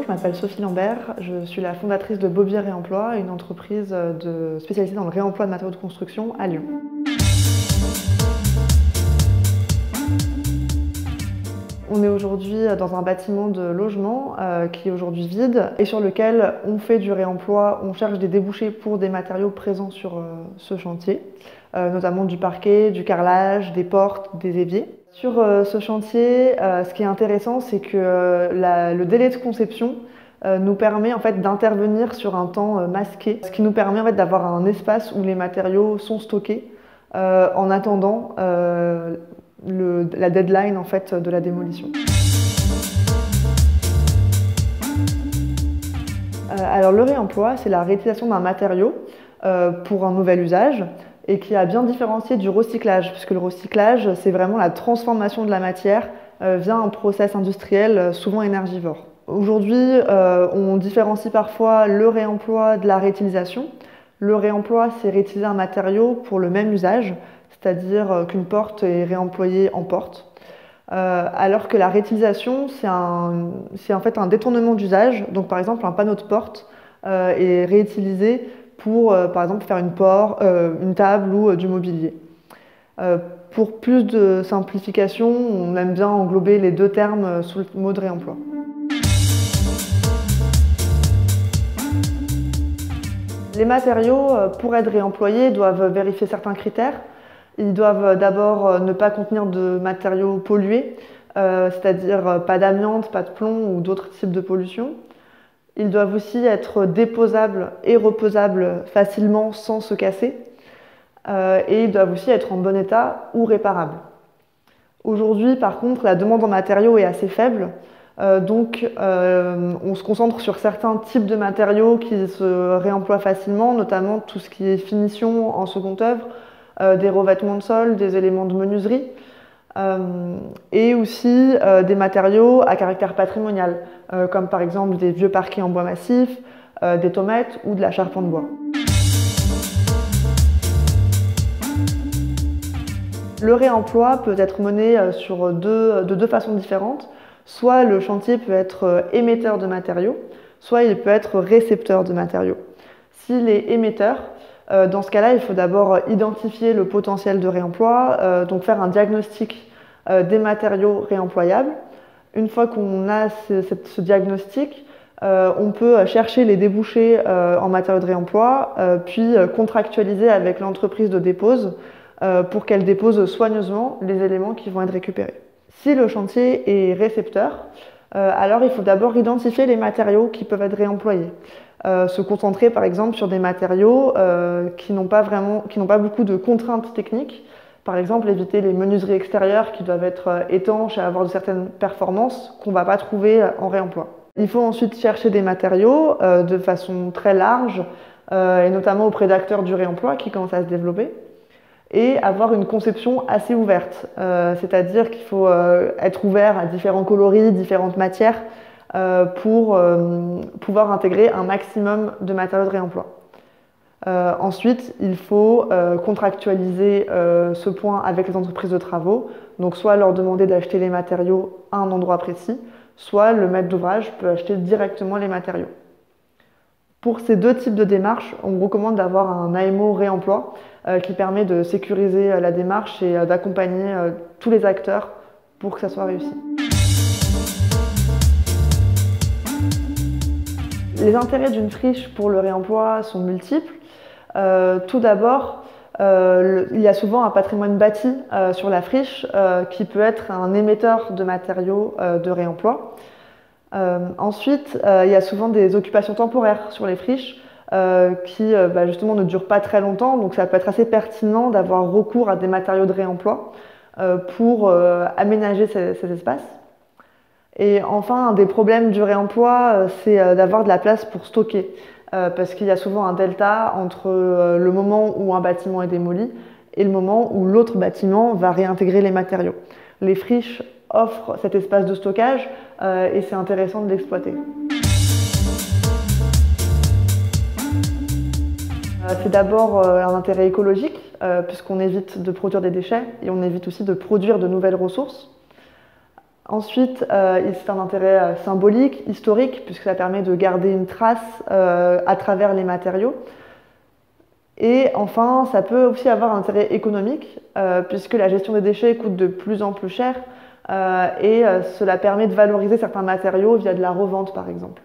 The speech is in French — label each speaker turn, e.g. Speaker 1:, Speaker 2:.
Speaker 1: je m'appelle Sophie Lambert, je suis la fondatrice de Bobier Réemploi, une entreprise spécialisée dans le réemploi de matériaux de construction à Lyon. On est aujourd'hui dans un bâtiment de logement qui est aujourd'hui vide et sur lequel on fait du réemploi, on cherche des débouchés pour des matériaux présents sur ce chantier, notamment du parquet, du carrelage, des portes, des éviers. Sur ce chantier, ce qui est intéressant, c'est que le délai de conception nous permet en fait d'intervenir sur un temps masqué, ce qui nous permet en fait d'avoir un espace où les matériaux sont stockés en attendant la deadline en fait de la démolition. Alors le réemploi, c'est la réutilisation d'un matériau pour un nouvel usage et qui a bien différencié du recyclage, puisque le recyclage, c'est vraiment la transformation de la matière via un process industriel souvent énergivore. Aujourd'hui, on différencie parfois le réemploi de la réutilisation. Le réemploi, c'est réutiliser un matériau pour le même usage, c'est-à-dire qu'une porte est réemployée en porte. Alors que la réutilisation, c'est en fait un détournement d'usage. Donc par exemple, un panneau de porte est réutilisé pour par exemple faire une table ou du mobilier. Pour plus de simplification, on aime bien englober les deux termes sous le mot de réemploi. Les matériaux, pour être réemployés, doivent vérifier certains critères. Ils doivent d'abord ne pas contenir de matériaux pollués, c'est-à-dire pas d'amiante, pas de plomb ou d'autres types de pollution. Ils doivent aussi être déposables et reposables facilement sans se casser. Et ils doivent aussi être en bon état ou réparables. Aujourd'hui, par contre, la demande en matériaux est assez faible. Donc, on se concentre sur certains types de matériaux qui se réemploient facilement, notamment tout ce qui est finition en seconde œuvre, des revêtements de sol, des éléments de menuiserie, et aussi des matériaux à caractère patrimonial, comme par exemple des vieux parquets en bois massif, des tomates ou de la charpente bois. Le réemploi peut être mené de deux façons différentes. Soit le chantier peut être émetteur de matériaux, soit il peut être récepteur de matériaux. S'il est émetteur, dans ce cas-là, il faut d'abord identifier le potentiel de réemploi, donc faire un diagnostic des matériaux réemployables. Une fois qu'on a ce diagnostic, on peut chercher les débouchés en matériaux de réemploi, puis contractualiser avec l'entreprise de dépose pour qu'elle dépose soigneusement les éléments qui vont être récupérés. Si le chantier est récepteur, alors il faut d'abord identifier les matériaux qui peuvent être réemployés. Se concentrer par exemple sur des matériaux qui n'ont pas beaucoup de contraintes techniques. Par exemple, éviter les menuiseries extérieures qui doivent être étanches et avoir de certaines performances qu'on ne va pas trouver en réemploi. Il faut ensuite chercher des matériaux de façon très large, et notamment auprès d'acteurs du réemploi qui commencent à se développer, et avoir une conception assez ouverte, c'est-à-dire qu'il faut être ouvert à différents coloris, différentes matières, pour pouvoir intégrer un maximum de matériaux de réemploi. Ensuite, il faut contractualiser ce point avec les entreprises de travaux, donc soit leur demander d'acheter les matériaux à un endroit précis, soit le maître d'ouvrage peut acheter directement les matériaux. Pour ces deux types de démarches, on recommande d'avoir un AMO réemploi qui permet de sécuriser la démarche et d'accompagner tous les acteurs pour que ça soit réussi. Les intérêts d'une friche pour le réemploi sont multiples. Tout d'abord, il y a souvent un patrimoine bâti sur la friche qui peut être un émetteur de matériaux de réemploi. Ensuite, il y a souvent des occupations temporaires sur les friches qui justement ne durent pas très longtemps, donc ça peut être assez pertinent d'avoir recours à des matériaux de réemploi pour aménager ces espaces. Et enfin, un des problèmes du réemploi, c'est d'avoir de la place pour stocker, parce qu'il y a souvent un delta entre le moment où un bâtiment est démoli et le moment où l'autre bâtiment va réintégrer les matériaux. Les friches offrent cet espace de stockage et c'est intéressant de l'exploiter. C'est d'abord un intérêt écologique, puisqu'on évite de produire des déchets et on évite aussi de produire de nouvelles ressources. Ensuite, c'est un intérêt symbolique, historique, puisque ça permet de garder une trace à travers les matériaux. Et enfin, ça peut aussi avoir un intérêt économique, puisque la gestion des déchets coûte de plus en plus cher, et cela permet de valoriser certains matériaux via de la revente, par exemple.